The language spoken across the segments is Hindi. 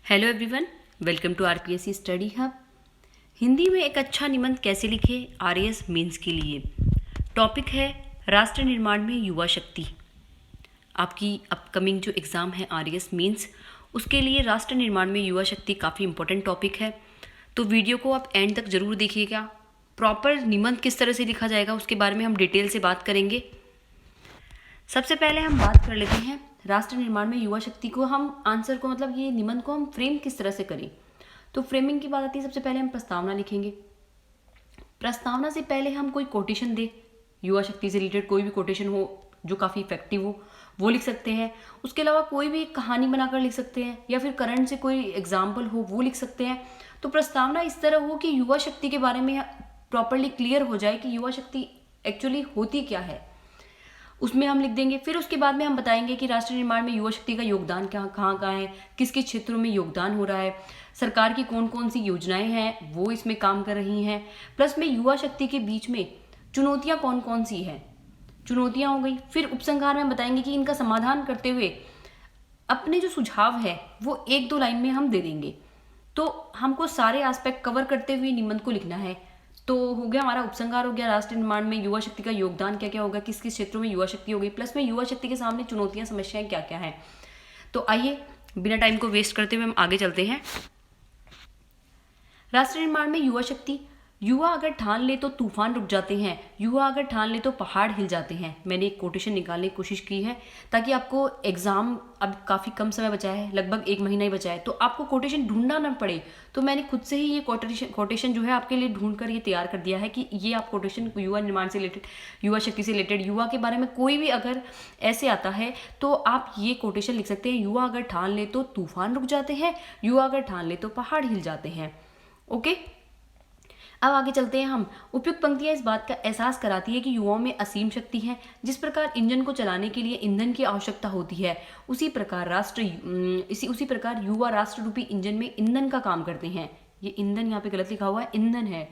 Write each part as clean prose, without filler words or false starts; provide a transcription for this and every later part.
Hello everyone, welcome to RPSC study hub. Hindi में एक अच्छा निबंध कैसे लिखें आरएएस मेंस के लिए। टॉपिक है राष्ट्र निर्माण में युवा शक्ति। आपकी अपकमिंग जो एग्ज़ाम है आरएएस मेंस, उसके लिए राष्ट्र निर्माण में युवा शक्ति काफ़ी इंपॉर्टेंट टॉपिक है। तो वीडियो को आप एंड तक ज़रूर देखिएगा। प्रॉपर निबंध किस तरह से लिखा जाएगा उसके बारे में हम डिटेल से बात करेंगे। सबसे पहले हम बात कर लेते हैं राष्ट्र निर्माण में युवा शक्ति को, हम आंसर को मतलब ये निबंध को हम फ्रेम किस तरह से करें। तो फ्रेमिंग की बात आती है, सबसे पहले हम प्रस्तावना लिखेंगे। प्रस्तावना से पहले हम कोई कोटेशन दे, युवा शक्ति से रिलेटेड कोई भी कोटेशन हो जो काफ़ी इफेक्टिव हो वो लिख सकते हैं। उसके अलावा कोई भी कहानी बनाकर लिख सकते हैं या फिर करंट से कोई एग्जाम्पल हो वो लिख सकते हैं। तो प्रस्तावना इस तरह हो कि युवा शक्ति के बारे में प्रॉपरली क्लियर हो जाए कि युवा शक्ति एक्चुअली होती क्या है, उसमें हम लिख देंगे। फिर उसके बाद में हम बताएंगे कि राष्ट्र निर्माण में युवा शक्ति का योगदान कहाँ कहाँ है, किस किस क्षेत्रों में योगदान हो रहा है, सरकार की कौन कौन सी योजनाएं हैं वो इसमें काम कर रही हैं, प्लस में युवा शक्ति के बीच में चुनौतियाँ कौन कौन सी हैं, चुनौतियाँ हो गई। फिर उपसंहार में बताएंगे कि इनका समाधान करते हुए अपने जो सुझाव है वो 1-2 लाइन में हम दे देंगे। तो हमको सारे एस्पेक्ट कवर करते हुए निबंध को लिखना है। तो हो गया हमारा उपसंहार, हो गया राष्ट्र निर्माण में युवा शक्ति का योगदान क्या क्या होगा, किस किस क्षेत्रों में युवा शक्ति होगी, प्लस में युवा शक्ति के सामने चुनौतियां समस्याएं क्या क्या हैं। तो आइए बिना टाइम को वेस्ट करते हुए हम आगे चलते हैं। राष्ट्र निर्माण में युवा शक्ति। युवा अगर ठान ले तो तूफान रुक जाते हैं, युवा अगर ठान ले तो पहाड़ हिल जाते हैं। मैंने एक कोटेशन निकालने की कोशिश की है ताकि आपको एग्जाम, अब काफ़ी कम समय बचा है, लगभग 1 महीना ही बचा है, तो आपको कोटेशन ढूंढना ना पड़े। तो मैंने खुद से ही ये कोटेशन जो है आपके लिए ढूंढ कर ये तैयार कर दिया है कि ये आप कोटेशन युवा निर्माण से रिलेटेड, युवा शक्ति से रिलेटेड, युवा के बारे में कोई भी अगर ऐसे आता है तो आप ये कोटेशन लिख सकते हैं। युवा अगर ठान ले तो तूफान रुक जाते हैं, युवा अगर ठान ले तो पहाड़ हिल जाते हैं। ओके, अब आगे चलते हैं हम। उपयुक्त पंक्तियां इस बात का एहसास कराती है कि युवाओं में असीम शक्ति है। जिस प्रकार इंजन को चलाने के लिए ईंधन की आवश्यकता होती है, उसी प्रकार युवा राष्ट्र रूपी इंजन में ईंधन का काम करते हैं। ये ईंधन यहाँ पे गलत लिखा हुआ है, ईंधन है,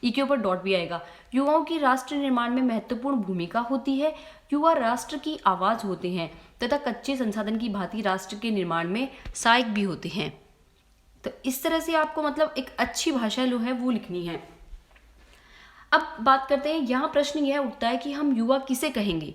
ई के ऊपर डॉट भी आएगा। युवाओं की राष्ट्र निर्माण में महत्वपूर्ण भूमिका होती है। युवा राष्ट्र की आवाज होते हैं तथा कच्चे संसाधन की भांति राष्ट्र के निर्माण में सहायक भी होते हैं। तो इस तरह से आपको मतलब एक अच्छी भाषा जो है वो लिखनी है। अब बात करते हैं, यहाँ प्रश्न यह उठता है कि हम युवा किसे कहेंगे।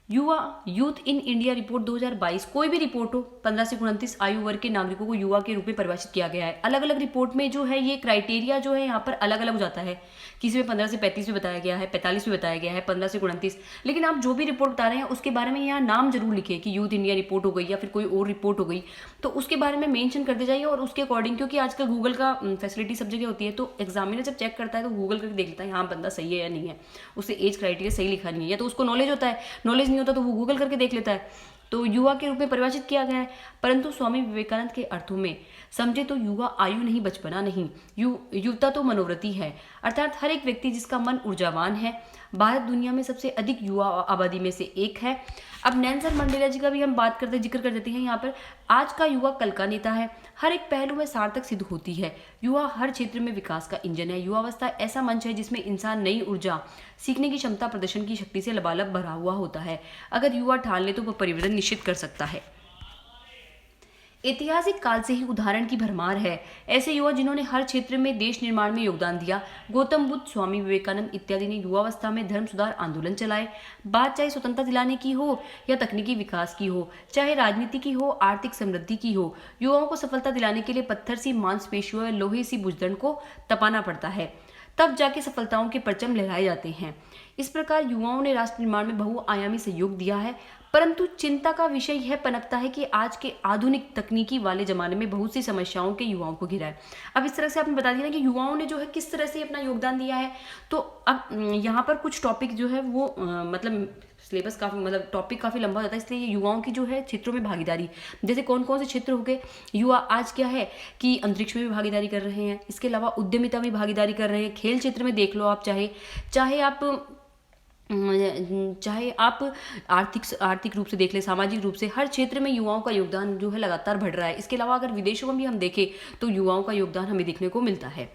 युवा, यूथ इन इंडिया रिपोर्ट 2022, कोई भी रिपोर्ट हो, 15 से 29 आयु वर्ग के नागरिकों को युवा के रूप में परिभाषित किया गया है। अलग अलग रिपोर्ट में जो है ये क्राइटेरिया जो है यहाँ पर अलग अलग हो जाता है। किसी में 15 से 35 में बताया गया है, 45 में बताया गया है, 15 से 29। लेकिन आप जो भी रिपोर्ट बता रहे हैं उसके बारे में यहाँ नाम जरूर लिखे कि यूथ इंडिया रिपोर्ट हो गई या फिर कोई और रिपोर्ट हो गई, तो उसके बारे में मेंशन करते जाइए और उसके अकॉर्डिंग, क्योंकि आजकल गूगल का फैसिलिटी सब जगह होती है, तो एग्जामिनर जब चेक करता है तो गूगल करके देख लेता है हाँ बंदा सही है या नहीं है, उससे एज क्राइटेरिया सही लिखा नहीं है, या तो उसको नॉलेज होता है, नॉलेज नहीं होता तो वो गूगल करके देख लेता है। तो युवा के रूप में परिभाषित किया गया है, परंतु स्वामी विवेकानंद के अर्थों में समझे तो युवा आयु नहीं, बचपना नहीं, युवता तो मनोवृत्ति है, अर्थात हर एक व्यक्ति जिसका मन ऊर्जावान है। भारत दुनिया में सबसे अधिक युवा आबादी में से एक है। अब नेल्सन मंडेला जी का भी हम जिक्र कर देते हैं यहाँ पर। आज का युवा कल का नेता है, हर एक पहलू में सार्थक सिद्ध होती है। युवा हर क्षेत्र में विकास का इंजन है। युवावस्था ऐसा मंच है जिसमें इंसान नई ऊर्जा, सीखने की क्षमता, प्रदर्शन की शक्ति से लबालब भरा हुआ होता है। अगर युवा ठान ले तो वह परिवर्तन निश्चित कर सकता है। ऐतिहासिक काल से ही उदाहरण की भरमार है, ऐसे युवा जिन्होंने हर क्षेत्र में देश निर्माण में योगदान दिया। गौतम बुद्ध, स्वामी विवेकानंद इत्यादि ने युवावस्था में धर्म सुधार आंदोलन चलाए। बात चाहे स्वतंत्रता दिलाने की हो या तकनीकी विकास की हो, चाहे राजनीति की हो, आर्थिक समृद्धि की हो, युवाओं को सफलता दिलाने के लिए पत्थर सी मांसपेशियों या लोहे सी बुजदंड को तपाना पड़ता है, तब जाके सफलताओं के परचम लहराए जाते हैं। इस प्रकार युवाओं ने राष्ट्र निर्माण में बहुआयामी सहयोग दिया है। परंतु चिंता का विषय यह पनपता है कि आज के आधुनिक तकनीकी वाले जमाने में बहुत सी समस्याओं के युवाओं को घिरा है। अब इस तरह से आपने बता दिया ना कि युवाओं ने जो है किस तरह से अपना योगदान दिया है। तो अब यहाँ पर कुछ टॉपिक जो है वो मतलब सिलेबस काफ़ी, मतलब टॉपिक काफ़ी लंबा हो जाता है, इसलिए युवाओं की जो है क्षेत्रों में भागीदारी, जैसे कौन कौन से क्षेत्र हो गए। युवा आज क्या है कि अंतरिक्ष में भी भागीदारी कर रहे हैं, इसके अलावा उद्यमिता में भागीदारी कर रहे हैं, खेल क्षेत्र में देख लो आप, चाहे आप आर्थिक रूप से देख ले, सामाजिक रूप से, हर क्षेत्र में युवाओं का योगदान जो है लगातार बढ़ रहा है। इसके अलावा अगर विदेशों में भी हम देखें तो युवाओं का योगदान हमें देखने को मिलता है।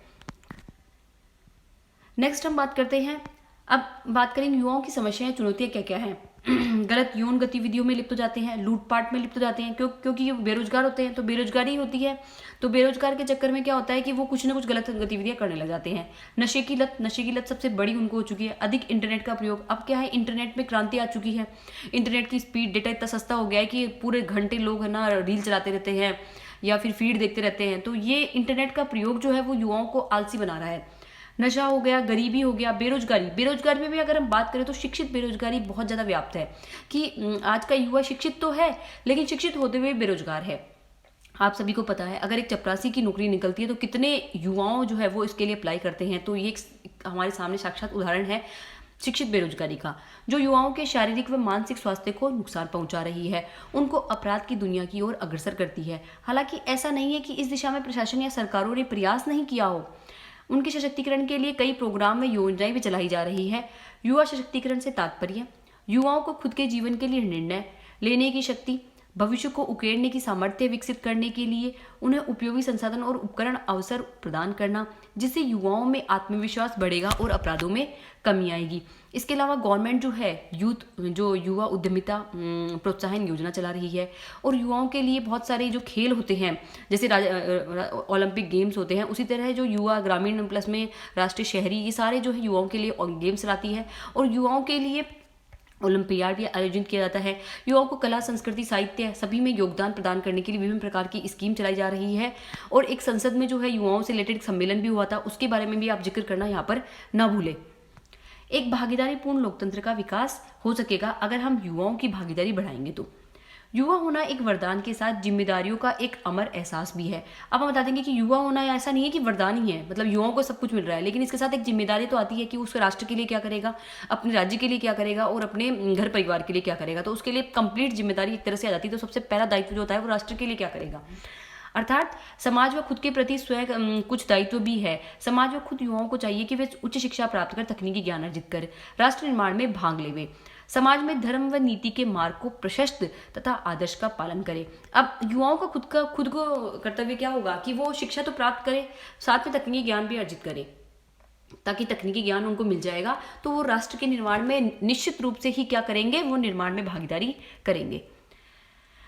नेक्स्ट हम बात करते हैं, अब बात करेंगे युवाओं की समस्याएं, चुनौतियां क्या क्या हैं। गलत यौन गतिविधियों में लिप्त हो जाते हैं, लूटपाट में लिप्त हो जाते हैं, क्योंकि ये बेरोजगार होते हैं, तो बेरोजगारी होती है। तो बेरोजगार के चक्कर में क्या होता है कि वो कुछ ना कुछ गलत गतिविधियां करने लग जाते हैं। नशे की लत सबसे बड़ी उनको हो चुकी है। अधिक इंटरनेट का प्रयोग, अब क्या है, इंटरनेट में क्रांति आ चुकी है। इंटरनेट की स्पीड, डेटा इतना सस्ता हो गया है कि पूरे घंटे लोग है ना रील चलाते रहते हैं या फिर फीड देखते रहते हैं। तो ये इंटरनेट का प्रयोग जो है वो युवाओं को आलसी बना रहा है। नशा हो गया, गरीबी हो गया, बेरोजगारी में भी अगर हम बात करें तो शिक्षित बेरोजगारी बहुत ज़्यादा व्याप्त है कि आज का युवा शिक्षित तो है लेकिन शिक्षित होते हुए बेरोजगार है। आप सभी को पता है अगर एक चपरासी की नौकरी निकलती है तो कितने युवाओं जो है वो इसके लिए अप्लाई करते हैं। तो ये एक हमारे सामने साक्षात उदाहरण है शिक्षित बेरोजगारी का, जो युवाओं के शारीरिक व मानसिक स्वास्थ्य को नुकसान पहुंचा रही है, उनको अपराध की दुनिया की ओर अग्रसर करती है। हालांकि ऐसा नहीं है कि इस दिशा में प्रशासन या सरकारों ने प्रयास नहीं किया हो। उनके सशक्तिकरण के लिए कई प्रोग्राम व योजनाएं भी चलाई जा रही है। युवा सशक्तिकरण से तात्पर्य युवाओं को खुद के जीवन के लिए निर्णय लेने की शक्ति, भविष्य को उकेरने की सामर्थ्य विकसित करने के लिए उन्हें उपयोगी संसाधन और उपकरण अवसर प्रदान करना, जिससे युवाओं में आत्मविश्वास बढ़ेगा और अपराधों में कमी आएगी। इसके अलावा गवर्नमेंट जो है जो युवा उद्यमिता प्रोत्साहन योजना चला रही है और युवाओं के लिए बहुत सारे जो खेल होते हैं जैसे ओलंपिक गेम्स होते हैं, उसी तरह जो युवा ग्रामीण प्लस में राष्ट्रीय शहरी, ये सारे जो है युवाओं के लिए गेम्स चलाती है और युवाओं के लिए ओलंपियाड भी आयोजित किया जाता है। युवाओं को कला, संस्कृति, साहित्य सभी में योगदान प्रदान करने के लिए विभिन्न प्रकार की स्कीम चलाई जा रही है। और एक संसद में जो है युवाओं से रिलेटेड सम्मेलन भी हुआ था, उसके बारे में भी आप जिक्र करना यहाँ पर ना भूलें। एक भागीदारीपूर्ण लोकतंत्र का विकास हो सकेगा अगर हम युवाओं की भागीदारी बढ़ाएंगे। तो युवा होना एक वरदान के साथ जिम्मेदारियों का एक अमर एहसास भी है। अब हम बता देंगे कि युवा होना ऐसा नहीं है कि वरदान ही है, मतलब युवाओं को सब कुछ मिल रहा है, लेकिन इसके साथ एक जिम्मेदारी तो आती है कि उसके राष्ट्र के लिए क्या करेगा, अपने राज्य के लिए क्या करेगा और अपने घर परिवार के लिए क्या करेगा। तो उसके लिए कंप्लीट जिम्मेदारी एक तरह से आ जाती है। तो सबसे पहला दायित्व जो होता है वो राष्ट्र के लिए क्या करेगा, अर्थात समाज व खुद के प्रति स्वयं कुछ दायित्व भी है। समाज व खुद युवाओं को चाहिए कि वे उच्च शिक्षा प्राप्त कर तकनीकी ज्ञान अर्जित कर राष्ट्र निर्माण में भाग लेवे, समाज में धर्म व नीति के मार्ग को प्रशस्त तथा आदर्श का पालन करे। अब युवाओं का खुद को कर्तव्य क्या होगा कि वो शिक्षा तो प्राप्त करे, साथ में तकनीकी ज्ञान भी अर्जित करे, ताकि तकनीकी ज्ञान उनको मिल जाएगा तो वो राष्ट्र के निर्माण में निश्चित रूप से ही क्या करेंगे, वो निर्माण में भागीदारी करेंगे।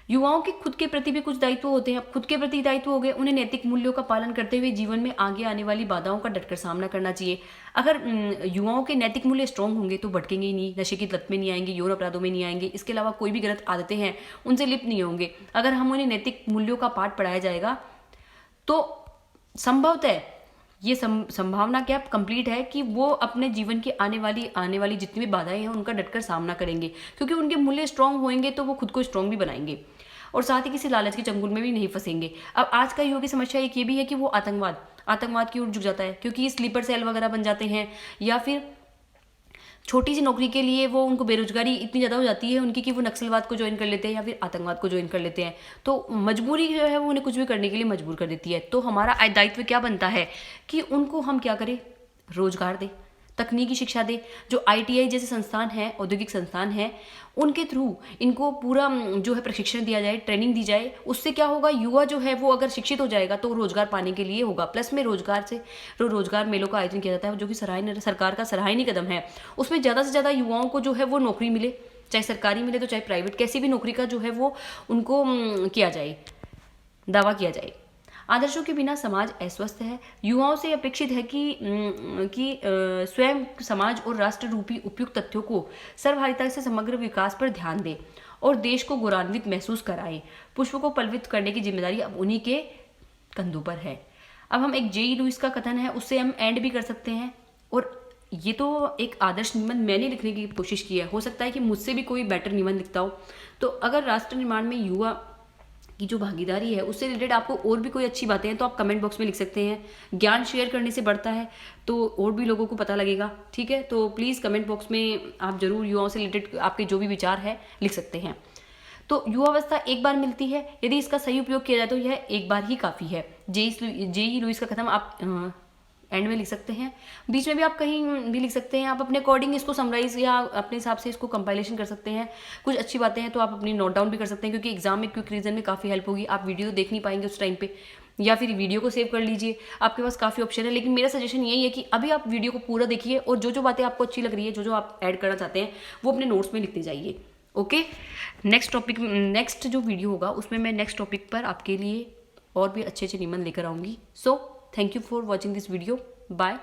युवाओं के खुद के प्रति भी कुछ दायित्व होते हैं। खुद के प्रति दायित्व हो गए, उन्हें नैतिक मूल्यों का पालन करते हुए जीवन में आगे आने वाली बाधाओं का डटकर सामना करना चाहिए। अगर युवाओं के नैतिक मूल्य स्ट्रांग होंगे तो भटकेंगे ही नहीं, नशे की लत में नहीं आएंगे, यौन अपराधों में नहीं आएंगे, इसके अलावा कोई भी गलत आदतें हैं उनसे लिप्त नहीं होंगे। अगर हम उन्हें नैतिक मूल्यों का पाठ पढ़ाया जाएगा तो संभवतः ये संभावना क्या कंप्लीट है कि वो अपने जीवन की आने वाली जितनी भी बाधाएं हैं उनका डटकर सामना करेंगे, क्योंकि उनके मूल्य स्ट्रांग होंगे तो वो खुद को स्ट्रांग भी बनाएंगे और साथ ही किसी लालच के चंगुल में भी नहीं फंसेंगे। अब आज का युवा की समस्या एक ये भी है कि वो आतंकवाद की ओर झुक जाता है, क्योंकि स्लीपर सेल वगैरह बन जाते हैं या फिर छोटी सी नौकरी के लिए वो उनको बेरोजगारी इतनी ज़्यादा हो जाती है उनकी कि वो नक्सलवाद को ज्वाइन कर लेते हैं या फिर आतंकवाद को ज्वाइन कर लेते हैं। तो मजबूरी जो है वो उन्हें कुछ भी करने के लिए मजबूर कर देती है। तो हमारा दायित्व क्या बनता है कि उनको हम क्या करें, रोजगार दें, तकनीकी शिक्षा दे। जो ITI जैसे संस्थान हैं, औद्योगिक संस्थान हैं, उनके थ्रू इनको पूरा जो है प्रशिक्षण दिया जाए, ट्रेनिंग दी जाए। उससे क्या होगा, युवा जो है वो अगर शिक्षित हो जाएगा तो रोजगार पाने के लिए होगा। प्लस में रोजगार मेलों का आयोजन किया जाता है जो कि सरकार का सराहनीय कदम है। उसमें ज़्यादा से ज़्यादा युवाओं को जो है वो नौकरी मिले, चाहे सरकारी मिले तो चाहे प्राइवेट, कैसी भी नौकरी का जो है वो उनको किया जाए, दावा किया जाए। आदर्शों के बिना समाज अस्वस्थ है। युवाओं से अपेक्षित है कि स्वयं समाज और राष्ट्र रूपी उपयुक्त तथ्यों को सर्वहारिता से समग्र विकास पर ध्यान दें और देश को गौरवान्वित महसूस कराएं। पुष्प को पल्लवित करने की जिम्मेदारी अब उन्हीं के कंधों पर है। अब हम एक J.E. लुइस का कथन है, उससे हम एंड भी कर सकते हैं। और ये तो एक आदर्श निबंध मैंने लिखने की कोशिश की है, हो सकता है कि मुझसे भी कोई बेटर निबंध लिखता हो। तो अगर राष्ट्र निर्माण में युवा की जो भागीदारी है उससे रिलेटेड आपको और भी कोई अच्छी बातें हैं तो आप कमेंट बॉक्स में लिख सकते हैं। ज्ञान शेयर करने से बढ़ता है तो और भी लोगों को पता लगेगा, ठीक है। तो प्लीज़ कमेंट बॉक्स में आप जरूर युवाओं से रिलेटेड आपके जो भी विचार है लिख सकते हैं। तो युवावस्था एक बार मिलती है, यदि इसका सही उपयोग किया जाए तो यह एक बार ही काफ़ी है। J.E. लुइस का कथन आप एंड में लिख सकते हैं, बीच में भी आप कहीं भी लिख सकते हैं। आप अपने अकॉर्डिंग इसको समराइज या अपने हिसाब से इसको कंपाइलेशन कर सकते हैं। कुछ अच्छी बातें हैं तो आप अपनी नोट डाउन भी कर सकते हैं, क्योंकि एग्जाम में क्विक रीजन में काफ़ी हेल्प होगी। आप वीडियो देख नहीं पाएंगे उस टाइम पे, या फिर वीडियो को सेव कर लीजिए। आपके पास काफ़ी ऑप्शन है, लेकिन मेरा सजेशन यही है कि अभी आप वीडियो को पूरा देखिए और जो जो बातें आपको अच्छी लग रही है, जो जो आप ऐड करना चाहते हैं, वो अपने नोट्स में लिखते जाइए। ओके, नेक्स्ट जो वीडियो होगा उसमें मैं नेक्स्ट टॉपिक पर आपके लिए और भी अच्छे अच्छे निबंध लेकर आऊँगी। So thank you for watching this video. Bye.